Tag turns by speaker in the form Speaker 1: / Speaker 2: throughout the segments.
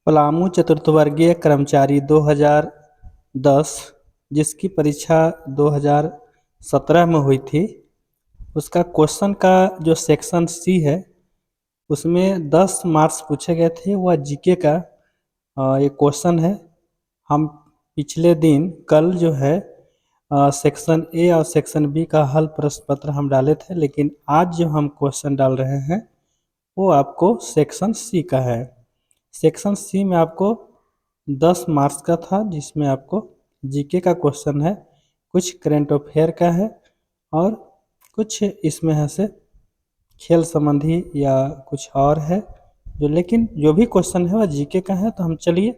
Speaker 1: पलामू चतुर्थवर्गीय कर्मचारी 2010 जिसकी परीक्षा 2017 में हुई थी। उसका क्वेश्चन का जो सेक्शन सी है उसमें 10 मार्क्स पूछे गए थे। वह जीके का ये क्वेश्चन है। हम पिछले दिन कल जो है सेक्शन ए और सेक्शन बी का हल प्रश्न पत्र हम डाले थे, लेकिन आज जो हम क्वेश्चन डाल रहे हैं वो आपको सेक्शन सी का है। सेक्शन सी में आपको 10 मार्क्स का था, जिसमें आपको जीके का क्वेश्चन है, कुछ करंट अफेयर का है और कुछ इसमें है से खेल संबंधी या कुछ और है लेकिन जो भी क्वेश्चन है वह जीके का है। तो हम चलिए,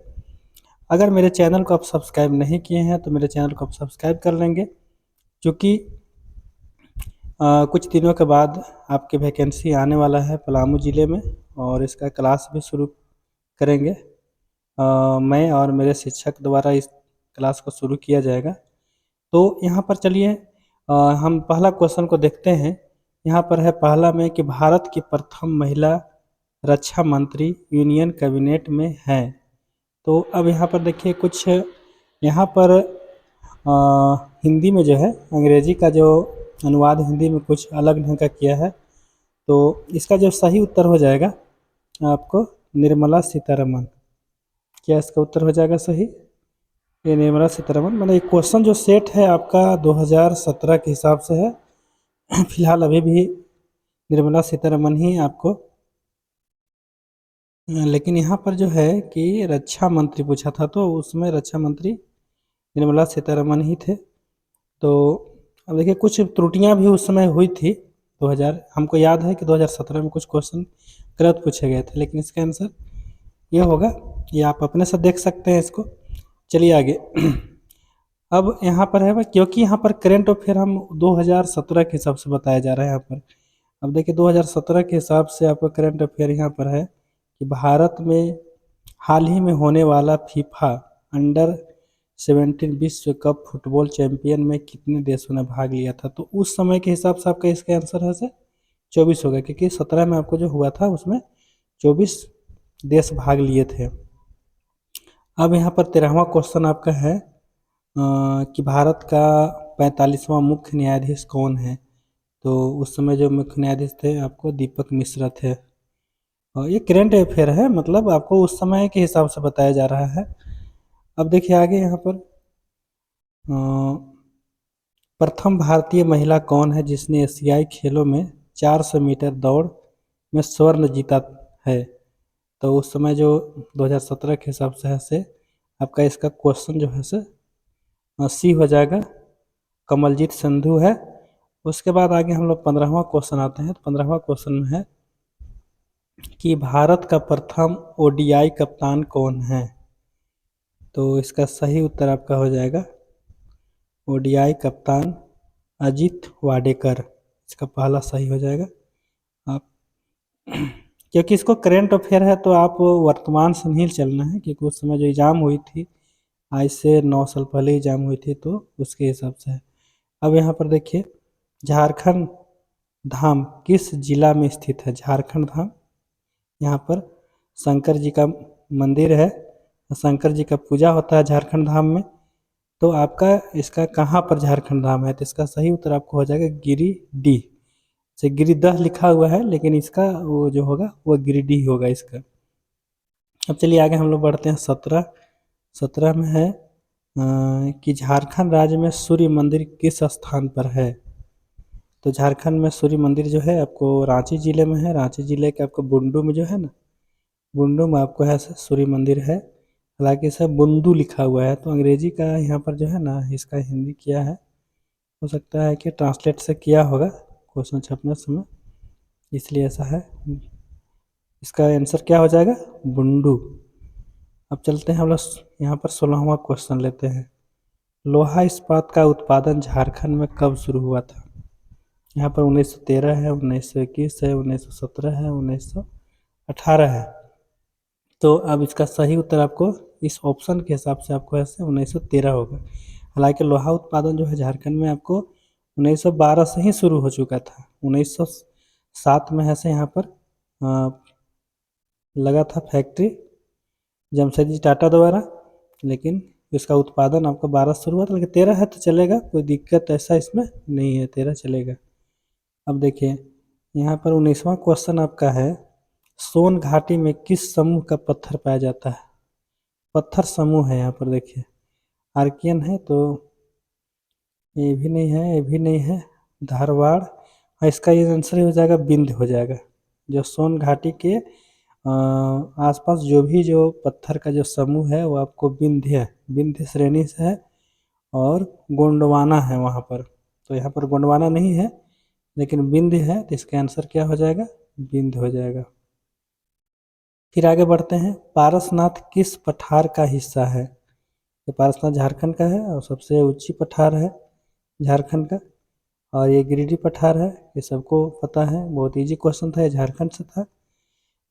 Speaker 1: अगर मेरे चैनल को आप सब्सक्राइब नहीं किए हैं तो मेरे चैनल को आप सब्सक्राइब कर लेंगे, क्योंकि कुछ दिनों के बाद आपके वैकेंसी आने वाला है पलामू ज़िले में और इसका क्लास भी शुरू करेंगे। मैं और मेरे शिक्षक द्वारा इस क्लास को शुरू किया जाएगा। तो यहाँ पर चलिए हम पहला क्वेश्चन को देखते हैं। यहाँ पर है पहला में कि भारत की प्रथम महिला रक्षा मंत्री यूनियन कैबिनेट में हैं। तो अब यहाँ पर देखिए, कुछ यहाँ पर हिंदी में जो है अंग्रेजी का जो अनुवाद हिंदी में कुछ अलग ढंग का किया है। तो इसका जो सही उत्तर हो जाएगा आपको निर्मला सीतारमन। क्या इसका उत्तर हो जाएगा सही? ये निर्मला सीतारमन। मतलब ये क्वेश्चन जो सेट है आपका 2017 के हिसाब से है। फिलहाल अभी भी निर्मला सीतारमन ही आपको, लेकिन यहाँ पर जो है कि रक्षा मंत्री पूछा था तो उसमें रक्षा मंत्री निर्मला सीतारमन ही थे। तो अब देखिए, कुछ त्रुटियां भी उस समय हुई थी। 2000 हमको याद है कि 2017 में कुछ क्वेश्चन गलत पूछे गए थे, लेकिन इसका आंसर ये होगा। ये आप अपने से देख सकते हैं इसको। चलिए आगे। अब यहाँ पर है, क्योंकि यहाँ पर करंट अफेयर हम 2017 के हिसाब से बताया जा रहा है यहाँ पर। अब देखिए 2017 के हिसाब से आपका करंट अफेयर यहाँ पर है कि भारत में हाल ही में होने वाला फीफा अंडर-17 विश्व कप फुटबॉल चैंपियन में कितने देशों ने भाग लिया था। तो उस समय के हिसाब से आपका इसका आंसर है से 24 होगा, क्योंकि 17 में आपको जो हुआ था उसमें 24 देश भाग लिए थे। अब यहाँ पर 13वां क्वेश्चन आपका है कि भारत का 45वां मुख्य न्यायाधीश कौन है। तो उस समय जो मुख्य न्यायाधीश थे आपको दीपक मिश्रा थे। और ये करंट अफेयर है, मतलब आपको उस समय के हिसाब से बताया जा रहा है। अब देखिए आगे यहाँ पर प्रथम भारतीय महिला कौन है जिसने एशियाई खेलों में 400 मीटर दौड़ में स्वर्ण जीता है। तो उस समय जो 2017 के हिसाब से आपका इसका क्वेश्चन जो है से सी हो जाएगा, कमलजीत संधू है। उसके बाद आगे हम लोग 15वां क्वेश्चन आते हैं। तो 15वां क्वेश्चन में है कि भारत का प्रथम ओडीआई कप्तान कौन है। तो इसका सही उत्तर आपका हो जाएगा ओडीआई कप्तान अजित वाडेकर। इसका पहला सही हो जाएगा। आप क्योंकि इसको करंट अफेयर है तो आप वर्तमान से नहीं चलना है, क्योंकि उस समय जो एग्ज़ाम हुई थी आज से 9 साल पहले एग्ज़ाम हुई थी तो उसके हिसाब से है। अब यहाँ पर देखिए, झारखंड धाम किस जिला में स्थित है। झारखंड धाम, यहाँ पर शंकर जी का मंदिर है, शंकर जी का पूजा होता है झारखंड धाम में। तो आपका इसका कहाँ पर झारखंड धाम है। तो इसका सही उत्तर आपको हो जाएगा गिरिडीह। से गिरिदह लिखा हुआ है, लेकिन इसका वो जो होगा वो गिरिडीह होगा इसका। अब चलिए आगे हम लोग बढ़ते हैं। 17 में है कि झारखंड राज्य में सूर्य मंदिर किस स्थान पर है। तो झारखंड में सूर्य मंदिर जो है आपको रांची ज़िले में है। रांची ज़िले के आपको बुंडू में जो है ना, बुंडू में आपको है सूर्य मंदिर है। हालांकि इसे बुंदू लिखा हुआ है, तो अंग्रेजी का यहाँ पर जो है ना इसका हिंदी किया है। हो सकता है कि ट्रांसलेट से किया होगा क्वेश्चन छपने समय, इसलिए ऐसा है। इसका आंसर क्या हो जाएगा, बुंडू। अब चलते हैं हम लोग यहाँ पर 16वां क्वेश्चन लेते हैं। लोहा इस्पात का उत्पादन झारखंड में कब शुरू हुआ था। यहाँ पर 1913 है, 1921 है, 1917 है, 1918 है। तो अब इसका सही उत्तर आपको इस ऑप्शन के हिसाब से आपको ऐसे 1913 होगा। हालांकि लोहा उत्पादन जो है झारखंड में आपको 1912 से ही शुरू हो चुका था। 1907 में ऐसे यहाँ पर लगा था फैक्ट्री, जमशेदजी टाटा द्वारा, लेकिन इसका उत्पादन आपका 12 से शुरू हुआ था, लेकिन 13 है तो चलेगा, कोई दिक्कत ऐसा इसमें नहीं है, 13 चलेगा। अब देखिए यहाँ पर 19वां क्वेश्चन आपका है, सोन घाटी में किस समूह का पत्थर पाया जाता है? पत्थर समूह है यहाँ पर, देखिए आर्कियन है, तो ये भी नहीं है, ये भी नहीं है, धारवाड़। हाँ, इसका ये आंसर हो जाएगा, विंध्य हो जाएगा। जो सोन घाटी के आसपास जो पत्थर का जो समूह है वो आपको विंध्य श्रेणी से है, और गोंडवाना है वहाँ पर। तो यहाँ पर गोंडवाना नहीं है, लेकिन विंध्य है, तो इसका आंसर क्या हो जाएगा? विंध्य हो जाएगा। फिर आगे बढ़ते हैं, पारसनाथ किस पठार का हिस्सा है? ये पारसनाथ झारखंड का है और सबसे ऊंची पठार है झारखंड का, और ये गिरिडीह पठार है, ये सबको पता है, बहुत इजी क्वेश्चन था, ये झारखंड से था।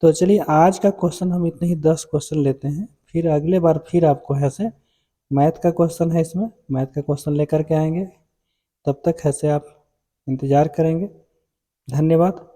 Speaker 1: तो चलिए आज का क्वेश्चन हम इतने ही 10 क्वेश्चन लेते हैं, फिर अगले बार फिर आपको ऐसे मैथ का क्वेश्चन है, इसमें मैथ का क्वेश्चन लेकर के आएंगे। तब तक ऐसे आप इंतज़ार करेंगे। धन्यवाद।